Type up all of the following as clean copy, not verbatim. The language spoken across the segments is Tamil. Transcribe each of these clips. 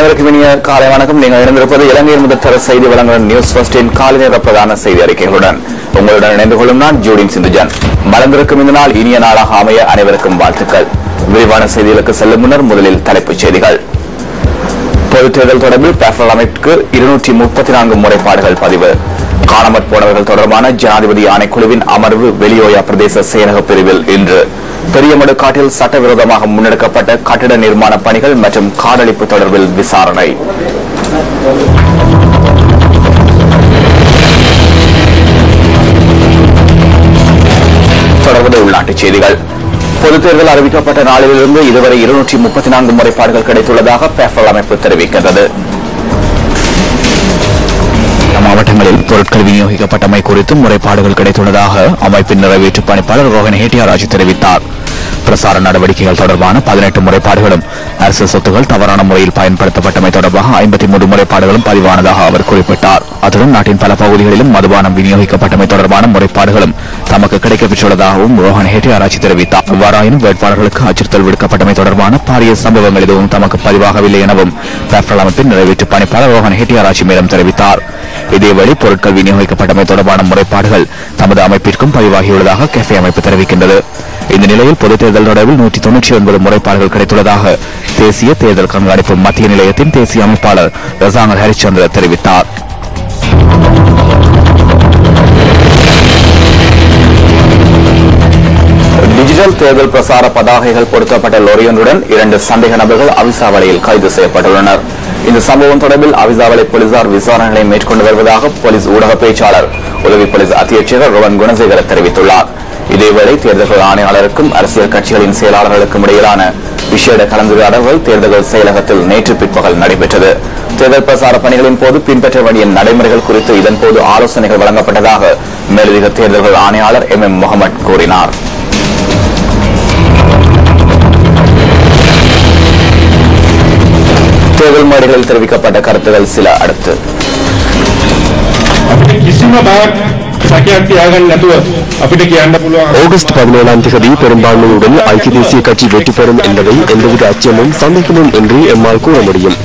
அனைவருக்கும் இனிய காலை வணக்கம். நீங்கள் இணைந்திருப்பது இலங்கையின் முதற்தர செய்தி வழங்குகிற நியூஸ் ஃபர்ஸ்டின் காலை நேர பிரதான செய்தி அறிக்கைகளுடன் உங்களுடன் இணைந்து கொள்ளும் நான் ஜூடின் சிந்துஜன். மலர்ந்திருக்கும் இந்த நாள் இனிய நாளாக அமைய அனைவருக்கும் வாழ்த்துக்கள். விரிவான செய்திகளுக்கு செல்லும் முன்னர் முதலில் தலைப்புச் செய்திகள். பொதுத் தேர்தல் தொடர்பில் பேஃபல் அமைப்புக்கு 234 முறைப்பாடுகள் பதிவு. காணாமற் போனவர்கள் தொடர்பான ஜனாதிபதி ஆணைக்குழுவின் அமர்வு வெளியோயா பிரதேச செயலக பிரிவில் இன்று. பெரியமடுக்காட்டில் சட்டவிரோதமாக முன்னெடுக்கப்பட்ட கட்டிட நிர்மாண பணிகள் மற்றும் காடழிப்பு தொடர்பில் விசாரணை. தொடர்வது உள்நாட்டுச் செய்திகள். பொதுத் தேர்தல் அறிவிக்கப்பட்ட நாளிலிருந்து இதுவரை 234 முறைப்பாடுகள் கிடைத்துள்ளதாக பேஃபல் அமைப்பு தெரிவிக்கின்றது. மாவட்டங்களில் பொருட்கள் விநியோகிக்கப்பட்டமை குறித்து முறைப்பாடுகள் கிடைத்துள்ளதாக அமைப்பின் நிறைவேற்று பணிப்பாளர் ரோஹன் ஹேட்டியாராஜ் தெரிவித்தார். பிரசார நடவடிக்கைகள் தொடர்பான 18 முறைப்பாடுகளும் அரசு சொத்துகள் தவறான முறையில் பயன்படுத்தப்பட்டமை தொடர்பாக 53 முறைப்பாடுகளும் பதிவானதாக அவர் குறிப்பிட்டார். அத்துடன் நாட்டின் பல பகுதிகளிலும் மதுபானம் விநியோகிக்கப்பட்டமை தொடர்பான முறைப்பாடுகளும் தமக்கு கிடைக்கப்பெற்றுள்ளதாகவும் ரோஹன் ஹேட்டியாராஜ் தெரிவித்தார். இவ்வாறாயினும் வேட்பாளர்களுக்கு அச்சுறுத்தல் விடுக்கப்பட்டமை தொடர்பான பாரிய சம்பவங்கள் எதுவும் தமக்கு பதிவாகவில்லை எனவும் பேஃபல் அமைப்பின் நிறைவேற்று பணிப்பாளர் ரோஹன் ஹேட்டியாராஜ் மேலும் தெரிவித்தார். இதேவேளை பொருட்கள் விநியோகிக்கப்பட்டமை தொடர்பான முறைப்பாடுகள் தமது அமைப்பிற்கும் பதிவாகியுள்ளதாக கெஃபே அமைப்பு தெரிவிக்கின்றது. இந்த நிலையில் பொதுத் தேர்தல் தொடர்பில் 199 முறைப்பாடுகள் கிடைத்துள்ளதாக தேசிய தேர்தல் கண்காணிப்பு மத்திய நிலையத்தின் தேசிய அமைப்பாளர் ரசாங்க ஹரிச்சந்திர தெரிவித்தார். டிஜிட்டல் தேர்தல் பிரசார பதாகைகள் பொருத்தப்பட்ட லொரியொன்றுடன் 2 சந்தேக நபர்கள் அவிசாவளையில் கைது செய்யப்பட்டுள்ளனர். இந்த சம்பவம் தொடர்பில் அவிசாவளை போலீசார் விசாரணைகளை மேற்கொண்டு வருவதாக போலீஸ் ஊடக பேச்சாளர் உதவி போலீஸ் அத்தியட்சகர் ரோவன் குணசேகர தெரிவித்துள்ளார். இதேவேளை தேர்தல் ஆணையாளருக்கும் அரசியல் கட்சிகளின் செயலாளர்களுக்கும் இடையிலான விசேட கலந்துரையாடல்கள் தேர்தல் செயலகத்தில் நேற்று பிற்பகல் நடைபெற்றது. தேர்தல் பிரசார பணிகளின் போது பின்பற்ற வேண்டிய நடைமுறைகள் குறித்து இதன்போது ஆலோசனைகள் வழங்கப்பட்டதாக மேலதிக தேர்தல் ஆணையாளர் MM முகமது கூறினார். தேர்தல் மேடைகளில் தெரிவிக்கப்பட்ட கருத்துகள் சில அடுத்து. ஆகஸ்ட் 17ஆம் தேதி பெரும்பான்மையுடன் ஐக்கிய தேசிய கட்சி வெற்றி பெறும் என்பதை எந்தவித அச்சமும் சந்தேகமும் இன்றி எம்மால் கூற முடியும்.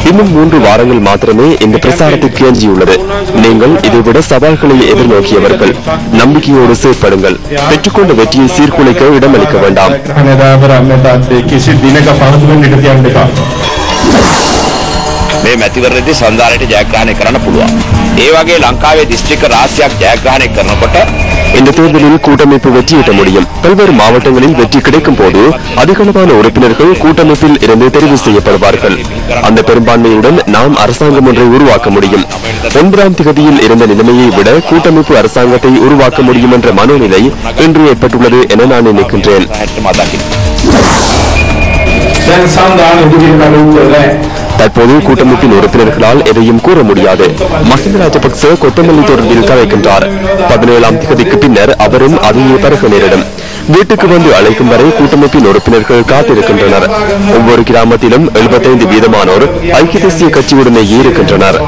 இன்னும் 3 வாரங்கள் மாத்திரமே இந்த பிரசாரத்திற்கு எஞ்சியுள்ளது. நீங்கள் இதைவிட சவால்களை எதிர்நோக்கியவர்கள். நம்பிக்கையோடு செயற்படுங்கள். பெற்றுக்கொண்ட வெற்றியை சீர்குலைக்க இடமளிக்க வேண்டாம். මේ මැතිවරණයේදී සංධානයට ජයග්‍රහණය කරන්න පුළුවන්. ඒ වගේ ලංකාවේ දිස්ත්‍රික්ක රාශියක් ජයග්‍රහණය කරනකොට இந்த தேர்தலில் கூட்டமைப்பு வெற்றியிட்ட முடியும். பல்வேறு மாவட்டங்களில் வெற்றி கிடைக்கும் போது அதிகளவான உறுப்பினர்கள் கூட்டமைப்பில் இருந்து தெரிவு செய்யப்படுவார்கள். அந்த பெரும்பான்மையுடன் நாம் அரசாங்கம் ஒன்றை உருவாக்க முடியும். 9ஆம் தேதியில் இருந்த நிலைமையை விட கூட்டமைப்பு அரசாங்கத்தை உருவாக்க முடியும் என்ற மனோநிலை இன்று ஏற்பட்டுள்ளது என நான் நினைக்கின்றேன். தற்போது கூட்டமைப்பின் உறுப்பினர்களால் எதையும் கூற முடியாது. மஹிந்த ராஜபக்ச கொத்தமல்லி தொடர்பில் கலைக்கின்றார். 17ஆம் தேதிக்கு பின்னர் அவரும் அதையே பருக நேரிடும். வீட்டுக்கு வந்து அழைக்கும் வரை கூட்டமைப்பின் உறுப்பினர்கள் காத்திருக்கின்றனர். ஒவ்வொரு கிராமத்திலும் 75% ஐக்கிய தேசிய கட்சியுடனேயே இருக்கின்றனர்.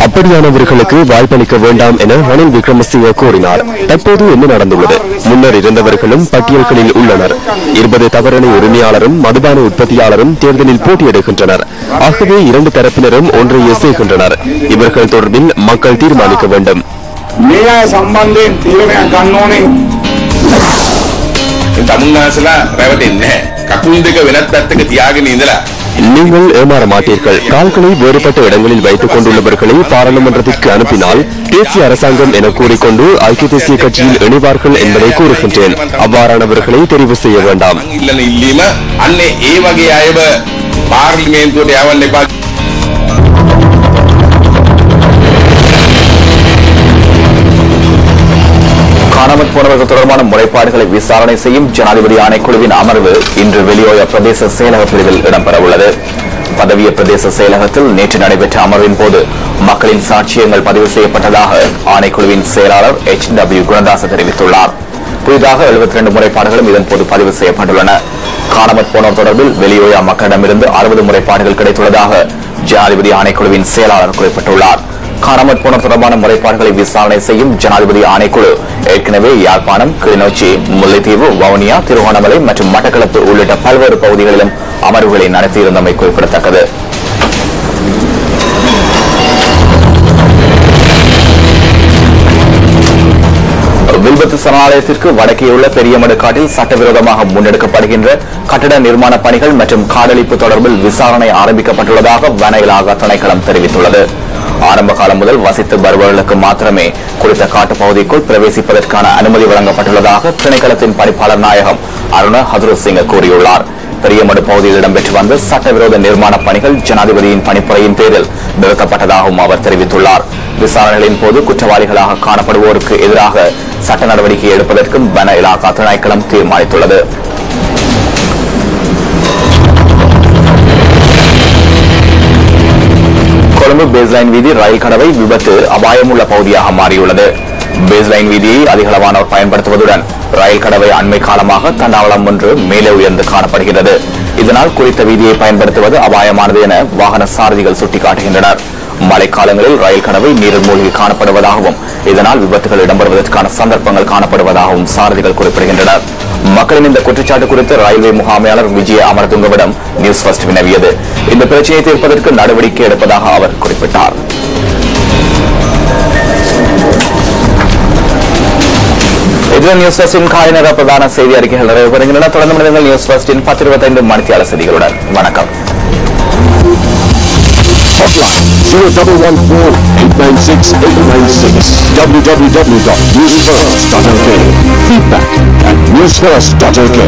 அப்படியானவர்களுக்கு வாய்ப்பளிக்க வேண்டாம் என ரணில் விக்ரமசிங்க கூறினார். தற்போது என்ன நடந்துள்ளது? முன்னர் இருந்தவர்களும் பட்டியல்களில் உள்ளனர். 20 தவறணை உரிமையாளரும் மதுபான உற்பத்தியாளரும் தேர்தலில் போட்டியிடுகின்றனர். ஆகவே 2 தரப்பினரும் ஒன்றையே செய்கின்றனர். இவர்கள் தொடர்பில் மக்கள் தீர்மானிக்க வேண்டும். நீங்கள் ஏமாற மாட்டீர்கள். கால்களை வேறுபட்ட இடங்களில் வைத்துக் கொண்டுள்ளவர்களை பாராளுமன்றத்திற்கு அனுப்பினால் தேசிய அரசாங்கம் என கூறிக்கொண்டு ஐக்கிய தேசிய கட்சியில் இணைவார்கள் என்பதை கூறுகின்றேன். அவ்வாறானவர்களை தெரிவு செய்ய வேண்டாம். காணாமற் போனவர்கள் தொடர்பான முறைப்பாடுகளை விசாரணை செய்யும் ஜனாதிபதி ஆணைக்குழுவின் அமர்வு இன்று வெளியோயா பிரதேச செயலக பிரிவில் இடம்பெறவுள்ளது. பதவிய பிரதேச செயலகத்தில் நேற்று நடைபெற்ற அமர்வின் போது மக்களின் சாட்சியங்கள் பதிவு செய்யப்பட்டதாக ஆணைக்குழுவின் செயலாளர் HW குணதாச தெரிவித்துள்ளார். புதிதாக 72 முறைப்பாடுகளும் இதன்போது பதிவு செய்யப்பட்டுள்ளன. காணாமற் போனோர் தொடர்பில் வெளியோயா மக்களிடமிருந்து 60 முறைப்பாடுகள் கிடைத்துள்ளதாக ஜனாதிபதி ஆணைக்குழுவின் செயலாளர் குறிப்பிட்டுள்ளார். காணாமற் போன தொடர்பான முறைப்பாடுகளை விசாரணை செய்யும் ஜனாதிபதி ஆணைக்குழு ஏற்கனவே யாழ்ப்பாணம், கிளிநொச்சி, முல்லைத்தீவு, வவுனியா, திருகோணமலை மற்றும் மட்டக்களப்பு உள்ளிட்ட பல்வேறு பகுதிகளிலும் அமர்வுகளை நடத்தியிருந்தமை குறிப்பிடத்தக்கது. வில்பத்து சரணாலயத்திற்கு வடக்கே உள்ள பெரியமடு காட்டில் சட்டவிரோதமாக முன்னெடுக்கப்படுகின்ற கட்டட நிர்மாண பணிகள் மற்றும் காடழிப்பு தொடர்பில் விசாரணை ஆரம்பிக்கப்பட்டுள்ளதாக வன இலாகா திணைக்களம் தெரிவித்துள்ளது. ஆரம்ப காலம் முதல் வசித்து வருபவர்களுக்கு மாத்திரமே குறித்த காட்டு பகுதிக்குள் பிரவேசிப்பதற்கான அனுமதி வழங்கப்பட்டுள்ளதாக திணைக்களத்தின் பணிப்பாளர் நாயகம் அருண ஹதுருசிங்க கூறியுள்ளார். பெரியமடு பகுதியில் இடம்பெற்று வந்த சட்டவிரோத நிர்மாண பணிகள் ஜனாதிபதியின் பணிப்புரையின் பேரில் நிறுத்தப்பட்டதாகவும் அவர் தெரிவித்துள்ளார். விசாரணைகளின் போது குற்றவாளிகளாக காணப்படுவோருக்கு எதிராக சட்ட நடவடிக்கை எடுப்பதற்கும் வன இலாகா திணைக்களம் தீர்மானித்துள்ளது. கொழும்பு பேஸ்லைன் வீதி ரயில் கடவை விபத்து அபாயமுள்ள பகுதியாக மாறியுள்ளது. பேஸ்லைன் வீதியை அதிகளவானோர் பயன்படுத்துவதுடன் ரயில் கடவை அண்மை காலமாக தண்டாவளம் ஒன்று மேலே உயர்ந்து காணப்படுகிறது. இதனால் குறித்த வீதியை பயன்படுத்துவது அபாயமானது என வாகன சாரதிகள் சுட்டிக்காட்டுகின்றனர். மழைக்காலங்களில் ரயில் கடவை நீரில் மூழ்கி காணப்படுவதாகவும் இதனால் விபத்துகள் இடம்பெறுவதற்கான சந்தர்ப்பங்கள் காணப்படுவதாகவும் சாரதிகள் குறிப்பிடுகின்றனர். மக்களின் இந்த குற்றச்சாட்டு குறித்து ரயில்வே முகாமையாளர் விஜய அமரதுங்கவிடம் நியூஸ் ஃபர்ஸ்ட் வினவியது. இந்த பிரச்சனையை தீர்ப்பதற்கு நடவடிக்கை எடுப்பதாக அவர் குறிப்பிட்டார். இதுதான் நியூஸ் ஃபர்ஸ்டின் காலை நேர பிரதான செய்தி அறிக்கைகள் நிறைவு பெறுகின்றன. தொடர்ந்து மனிதர்கள் நியூஸ் ஃபர்ஸ்டின் 10:25 மணித்தியால செய்திகளுடன். வணக்கம். Hotline 0114-896-896 www.newsfirst.lk. Feedback at newsfirst.lk.